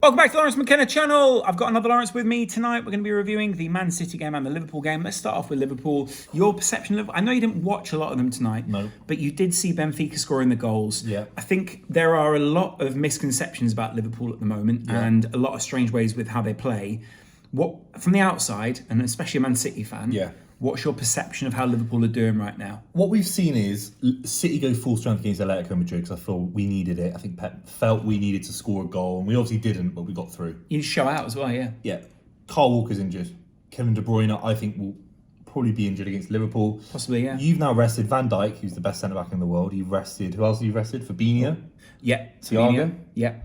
Welcome back to the Laurence McKenna channel. I've got another Laurence with me tonight. We're going to be reviewing the Man City game and the Liverpool game. Let's start off with Liverpool. Your perception of... I know you didn't watch a lot of them tonight. No. But you did see Benfica scoring the goals. Yeah. I think there are a lot of misconceptions about Liverpool at the moment and a lot of strange ways with how they play. What, from the outside, and especially a Man City fan, what's your perception of how Liverpool are doing right now? What we've seen is City go full strength against Atletico Madrid because I feel we needed it. I think Pep felt we needed to score a goal, and we obviously didn't, but we got through. You show out as well, yeah. Yeah. Kyle Walker's injured. Kevin De Bruyne, I think, will probably be injured against Liverpool. Possibly, yeah. You've now rested Van Dijk, who's the best centre-back in the world. You've rested... Who else have you rested? Fabinho? Yeah. Thiago? Yeah.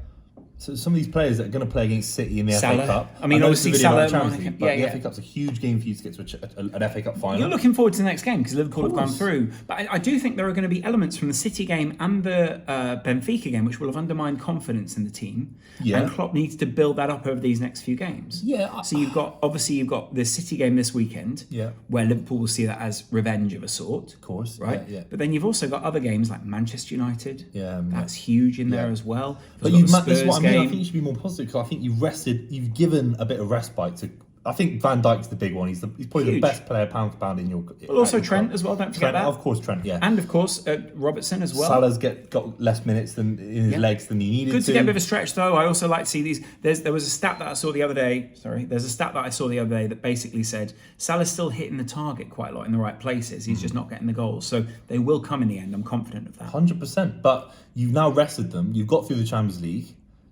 So some of these players that are going to play against City in the FA Cup. I mean, obviously Salah, but the FA Cup's a huge game for you to get to an FA Cup final. You're looking forward to the next game because Liverpool have gone through. But I do think there are going to be elements from the City game and the Benfica game which will have undermined confidence in the team. Yeah. And Klopp needs to build that up over these next few games. Yeah. So you've got the City game this weekend, where Liverpool will see that as revenge of a sort. Of course. Right? Yeah. But then you've also got other games like Manchester United. Yeah. That's huge in there as well. But this is what I mean. I think you should be more positive because I think you've given a bit of respite to. I think Van Dijk's the big one. He's probably the best player pound for pound in your. But also Trent as well. Don't forget that. Of course, Trent. Yeah. And of course Robertson as well. Salah's got less minutes in his legs than he needed. Good to get a bit of a stretch though. I also like to see these. There was a stat that I saw the other day. There's a stat that I saw the other day that basically said Salah's still hitting the target quite a lot in the right places. He's just not getting the goals. So they will come in the end. I'm confident of that. 100%. But you've now rested them. You've got through the Champions League.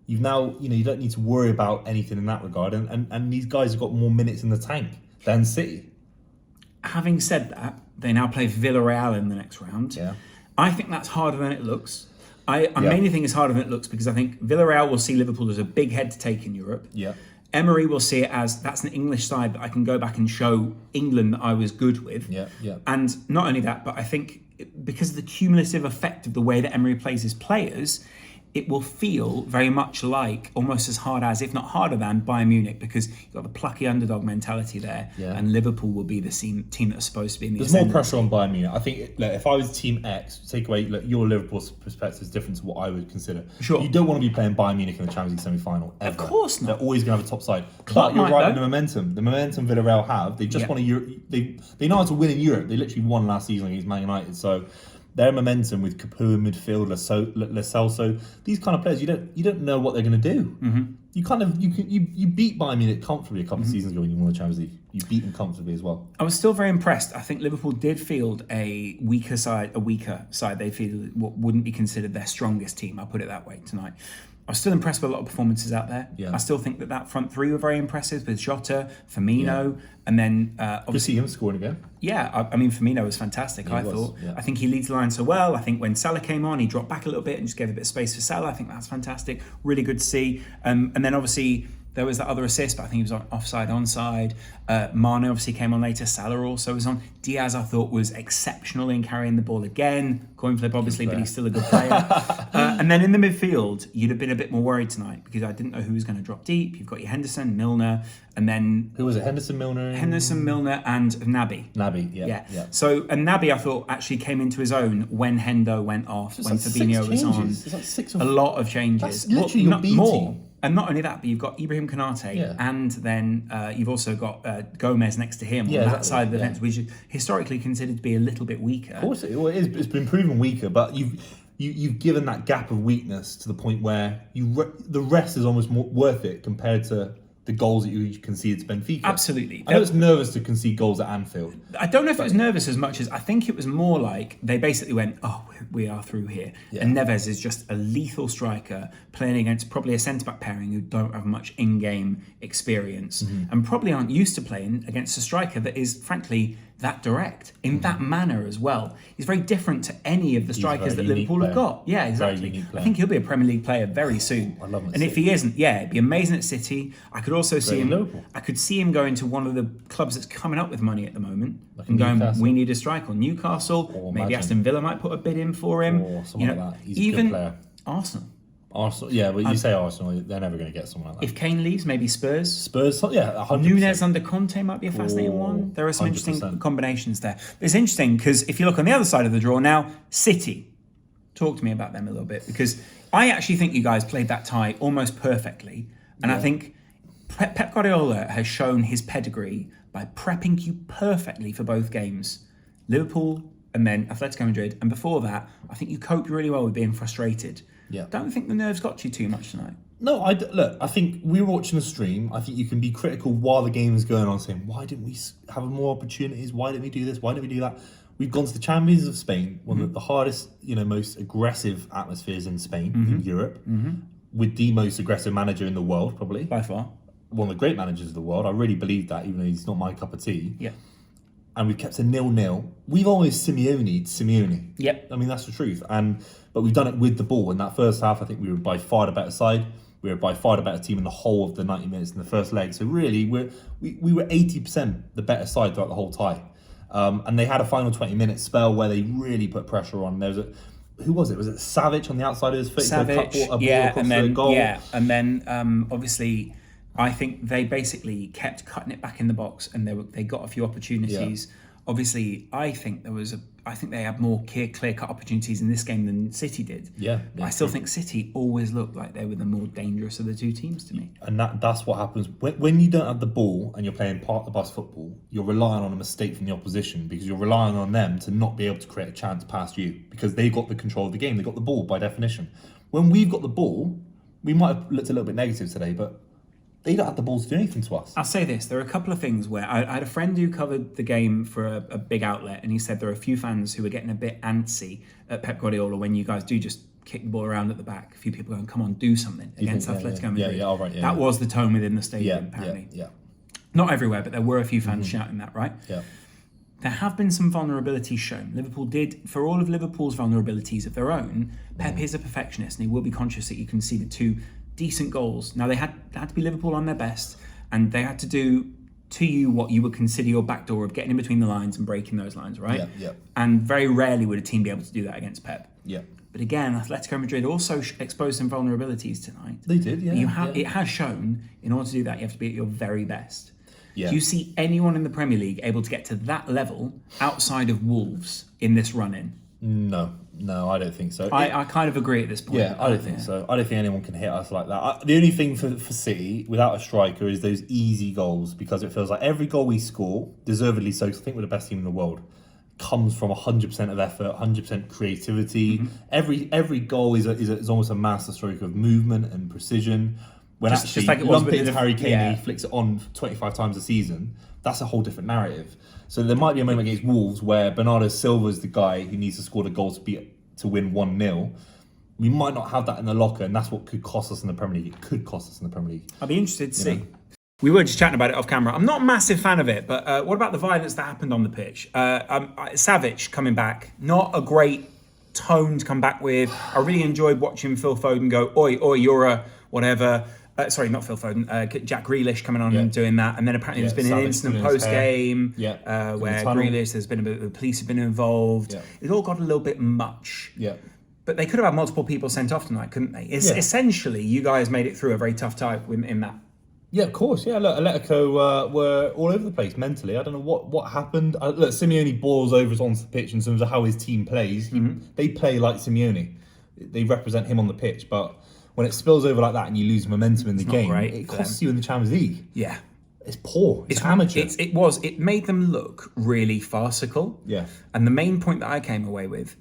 You've now, you don't need to worry about anything in that regard. And these guys have got more minutes in the tank than City. Having said that, they now play Villarreal in the next round. Yeah. I think that's harder than it looks. I mainly think it's harder than it looks because I think Villarreal will see Liverpool as a big head to take in Europe. Yeah. Emery will see it as that's an English side that I can go back and show England that I was good with. Yeah. And not only that, but I think because of the cumulative effect of the way that Emery plays his players, it will feel very much like, almost as hard as, if not harder than, Bayern Munich, because you've got the plucky underdog mentality there, and Liverpool will be the team that's supposed to be in the There's more pressure on Bayern Munich. I think if I was Team X, take away your Liverpool's perspective is different to what I would consider. Sure. You don't want to be playing Bayern Munich in the Champions League semi-final, ever. Of course not. They're always going to have a top side. But you're right in the momentum. The momentum Villarreal have, they just want to... They know how to win in Europe. They literally won last season against Man United, so... Their momentum with Capu in midfield, Lo Celso, these kind of players, you don't know what they're going to do. You beat Bayern Munich comfortably a couple of seasons ago when you won the Champions League. You beat them comfortably as well. I was still very impressed. I think Liverpool did field a weaker side. They feel what wouldn't be considered their strongest team. I'll put it that way tonight. I was still impressed with a lot of performances out there. Yeah. I still think that front three were very impressive with Jota, Firmino, and then obviously... Good to see him scoring again. Yeah, I mean, Firmino was fantastic, I thought. Yeah. I think he leads the line so well. I think when Salah came on, he dropped back a little bit and just gave a bit of space for Salah. I think that's fantastic. Really good to see. And then obviously... There was that other assist, but I think he was on offside, onside. Mane obviously came on later. Salah also was on. Diaz, I thought, was exceptional in carrying the ball again. Coin flip, obviously, but he's still a good player. And then in the midfield, you'd have been a bit more worried tonight because I didn't know who was going to drop deep. You've got your Henderson, Milner, and then... Who was it? Henderson, Milner, and Naby. Naby, yeah. So, and Naby, I thought, actually came into his own when Hendo went off, when Fabinho was on. It's like 6 or... A lot of changes. That's literally your B team. And not only that, but you've got Ibrahim Konate, and then you've also got Gomez next to him on that side of the fence, which is historically considered to be a little bit weaker. Of course, it is. It's been proven weaker, but you've given that gap of weakness to the point where the rest is almost more worth it compared to the goals that you conceded to Benfica. Absolutely. I know it's nervous to concede goals at Anfield. I don't know if it was nervous as much as I think it was more like they basically went, oh, we are through here. Yeah. And Neves is just a lethal striker playing against probably a centre-back pairing who don't have much in-game experience and probably aren't used to playing against a striker that is, frankly, that direct in that manner as well. He's very different to any of the strikers that Liverpool have got. Yeah, exactly. I think he'll be a Premier League player very soon. I love him. And if he isn't, it'd be amazing at City. I could also see him. Liverpool. I could see him going to one of the clubs that's coming up with money at the moment and going, we need a striker. Newcastle, or maybe Aston Villa might put a bid in for him. Or something like that. He's even a good player. Arsenal, yeah, but you say Arsenal, they're never going to get someone like that. If Kane leaves, maybe Spurs. 100%. Nunez under Conte might be a fascinating one. There are some 100%. Interesting combinations there. But it's interesting because if you look on the other side of the draw now, City. Talk to me about them a little bit because I actually think you guys played that tie almost perfectly. And I think Pep Guardiola has shown his pedigree by prepping you perfectly for both games. Liverpool and then Atletico Madrid. And before that, I think you coped really well with being frustrated. Yeah. Don't think the nerves got you too much tonight. No, look, I think we were watching the stream. I think you can be critical while the game is going on, saying, why didn't we have more opportunities? Why didn't we do this? Why didn't we do that? We've gone to the Champions of Spain, one of the hardest, most aggressive atmospheres in Spain, in Europe, with the most aggressive manager in the world, probably. By far. One of the great managers of the world. I really believe that, even though he's not my cup of tea. Yeah. And we've kept a 0-0. We've always Simeone. Yep. I mean, that's the truth. But we've done it with the ball. In that first half, I think we were by far the better side. We were by far the better team in the whole of the 90 minutes in the first leg. So really, we were 80% the better side throughout the whole tie. And they had a final 20-minute spell where they really put pressure on. There was who was it? Was it Savic on the outside of his foot? Savic, yeah, and then goal. Yeah, and then obviously, I think they basically kept cutting it back in the box, and they got a few opportunities. Yeah. Obviously, I think they had more clear-cut opportunities in this game than City did. Yeah, I still think City always looked like they were the more dangerous of the two teams to me. And that's what happens when you don't have the ball and you're playing part of the bus football. You're relying on a mistake from the opposition because you're relying on them to not be able to create a chance past you because they've got the control of the game. They've got the ball by definition. When we've got the ball, we might have looked a little bit negative today, but they don't have the balls to do anything to us. I'll say this. There are a couple of things where I had a friend who covered the game for a big outlet, and he said there are a few fans who are getting a bit antsy at Pep Guardiola when you guys do just kick the ball around at the back. A few people going, come on, do something against Atletico Madrid. That was the tone within the stadium, apparently. Yeah. Not everywhere, but there were a few fans shouting that, right? Yeah. There have been some vulnerabilities shown. Liverpool did, for all of Liverpool's vulnerabilities of their own, Pep is a perfectionist, and he will be conscious that you can see the two decent goals. Now, they had to be Liverpool on their best, and they had to do to you what you would consider your backdoor of getting in between the lines and breaking those lines, right? Yeah. And very rarely would a team be able to do that against Pep. Yeah. But again, Atletico Madrid also exposed some vulnerabilities tonight. They did, yeah. It has shown, in order to do that, you have to be at your very best. Yeah. Do you see anyone in the Premier League able to get to that level outside of Wolves in this run-in? No, I don't think so. I kind of agree at this point. Yeah, I don't think so. I don't think anyone can hit us like that. The only thing for City, without a striker, is those easy goals, because it feels like every goal we score, deservedly so, because I think we're the best team in the world, comes from 100% of effort, 100% creativity. Mm-hmm. Every goal is almost a masterstroke of movement and precision. When just like it was with Harry Kane, and he flicks it on 25 times a season, that's a whole different narrative. So there might be a moment against Wolves where Bernardo Silva is the guy who needs to score the goal to win 1-0. We might not have that in the locker, and that's what could cost us in the Premier League. It could cost us in the Premier League. I'd be interested to see. We were just chatting about it off camera. I'm not a massive fan of it, but what about the violence that happened on the pitch? Savic coming back, not a great tone to come back with. I really enjoyed watching Phil Foden go, oi, you're a whatever. Sorry, not Phil Foden. Jack Grealish coming on and doing that, and then apparently there's been an incident post game where Grealish, there's been a bit. The police have been involved. Yeah. It all got a little bit much. Yeah. But they could have had multiple people sent off tonight, couldn't they? Essentially, you guys made it through a very tough time in that. Yeah, of course. Yeah, look, Atletico were all over the place mentally. I don't know what happened. Look, Simeone boils over onto the pitch in terms of how his team plays. They play like Simeone. They represent him on the pitch, but when it spills over like that and you lose momentum in the game, it costs you in the Champions League. Yeah. It's poor. It's amateur. It made them look really farcical. Yeah. And the main point that I came away with,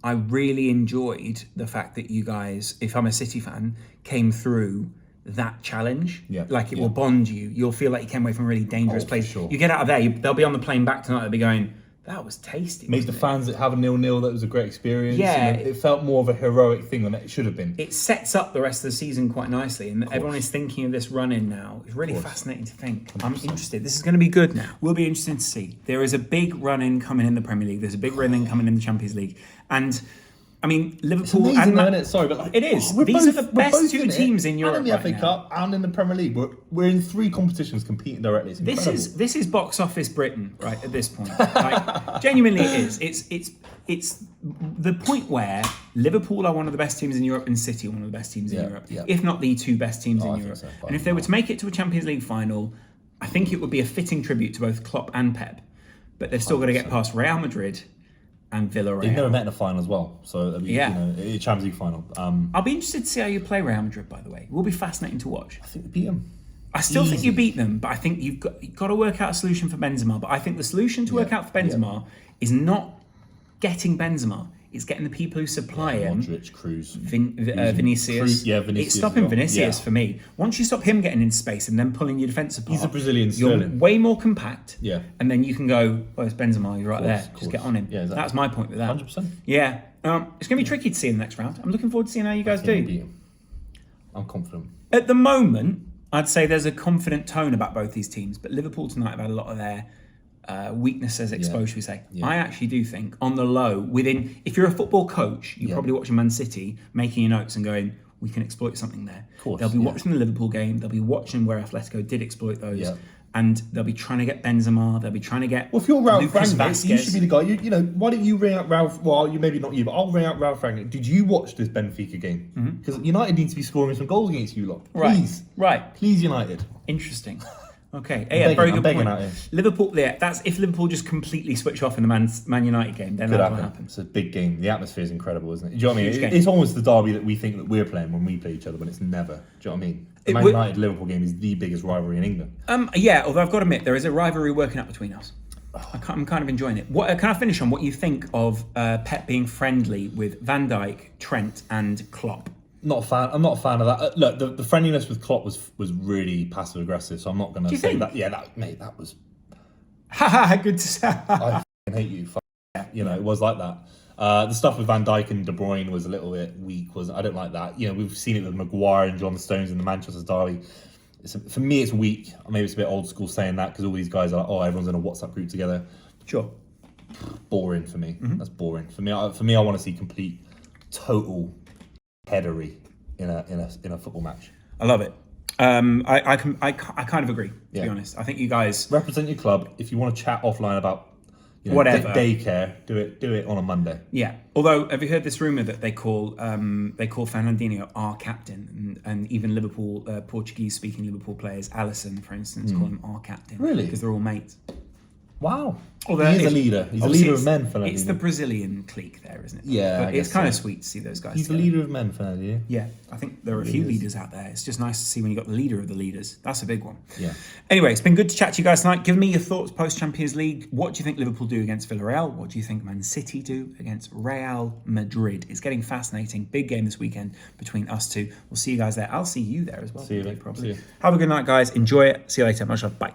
I really enjoyed the fact that you guys, if I'm a City fan, came through that challenge. Yeah. Like it will bond you. You'll feel like you came away from a really dangerous place. Sure. You get out of there, they'll be on the plane back tonight, they'll be going, that was tasty. Made the fans that have a 0-0, that was a great experience. Yeah. It felt more of a heroic thing than it should have been. It sets up the rest of the season quite nicely, and everyone is thinking of this run-in now. It's really fascinating to think. 100%. I'm interested. This is going to be good now. We'll be interested to see. There is a big run-in coming in the Premier League. There's a big run-in coming in the Champions League. And I mean, Liverpool it's amazing, isn't it? Sorry, but like, it is. These are the best two teams in Europe. And in the FA Cup and in the Premier League. We're in 3 competitions competing directly. This is box office Britain, right, at this point. Like, genuinely it is. It's the point where Liverpool are one of the best teams in Europe and City are one of the best teams in Europe. Yeah. If not the 2 best teams in Europe. So, and if they were to make it to a Champions League final, I think it would be a fitting tribute to both Klopp and Pep. But they've still got to get past Real Madrid, and Villarreal. They've never met in a final as well, so it'll be, a Champions League final. I'll be interested to see how you play Real Madrid, by the way. It will be fascinating to watch. I think we beat them. I still think you beat them, but I think you've got to work out a solution for Benzema. But I think the solution to work out for Benzema is not getting Benzema. It's getting the people who supply him. Modric, Cruz, Vinicius. Vinicius. It's stopping Vinicius for me. Once you stop him getting into space and then pulling your defence apart, he's a Brazilian you're Sterling. way more compact. Yeah. And then you can go, well, it's Benzema, he's right there. Course. Just get on him. Yeah, exactly. That's my point with that. 100%. Yeah. It's going to be tricky to see in the next round. I'm looking forward to seeing how you guys do. I'm confident. At the moment, I'd say there's a confident tone about both these teams, but Liverpool tonight have had a lot of their weaknesses exposed, should we say. Yeah. I actually do think, on the low, if you're a football coach, you're probably watching Man City, making your notes and going, we can exploit something there. Of course, they'll be watching the Liverpool game, they'll be watching where Atletico did exploit those, and they'll be trying to get Benzema, they'll be trying to get Well, if you're Ralph Lucas Rangnick, Vasquez. you should be the guy. Why don't you ring out Ralph? Well, maybe not you, but I'll ring out Ralph Rangnick. Did you watch this Benfica game? Because United needs to be scoring some goals against you lot. Please. Right. Please, United. Interesting. Okay, very good point. Liverpool, that's if Liverpool just completely switch off in the Man United game, then that's what happens. It's a big game. The atmosphere is incredible, isn't it? Do you know what I mean? It's almost the derby that we think that we're playing when we play each other, but it's never. Do you know what I mean? The Man United-Liverpool game is the biggest rivalry in England. Although I've got to admit, there is a rivalry working up between us. I'm kind of enjoying it. Can I finish on what you think of Pep being friendly with Van Dijk, Trent and Klopp? Not a fan. I'm not a fan of that. Look, the friendliness with Klopp was really passive aggressive, so I'm not going to say that. Yeah, that was. Good to say. I hate you. It was like that. The stuff with Van Dijk and De Bruyne was a little bit weak. I don't like that. We've seen it with Maguire and John Stones in the Manchester derby. For me, it's weak. Maybe it's a bit old school saying that because all these guys are everyone's in a WhatsApp group together. Sure. Boring for me. That's boring for me. I want to see complete, total headery in a football match. I love it. I kind of agree, to be honest. I think you guys represent your club. If you want to chat offline about whatever daycare, do it on a Monday. Yeah. Although, have you heard this rumor that they call Fernandinho our captain, and even Liverpool Portuguese-speaking Liverpool players, Alisson, for instance, call him our captain. Really? Because they're all mates. Wow. He is a leader. He's a leader of men, Fernandinho. It's the Brazilian clique there, isn't it? Yeah. But it's kind of sweet to see those guys. He's the leader of men, Fernandinho. Yeah. I think there are a few leaders out there. It's just nice to see when you got the leader of the leaders. That's a big one. Yeah. Anyway, it's been good to chat to you guys tonight. Give me your thoughts post-Champions League. What do you think Liverpool do against Villarreal? What do you think Man City do against Real Madrid? It's getting fascinating. Big game this weekend between us two. We'll see you guys there. I'll see you there as well. See you, probably. See you. Have a good night, guys. Enjoy it. See you later. Much love. Bye.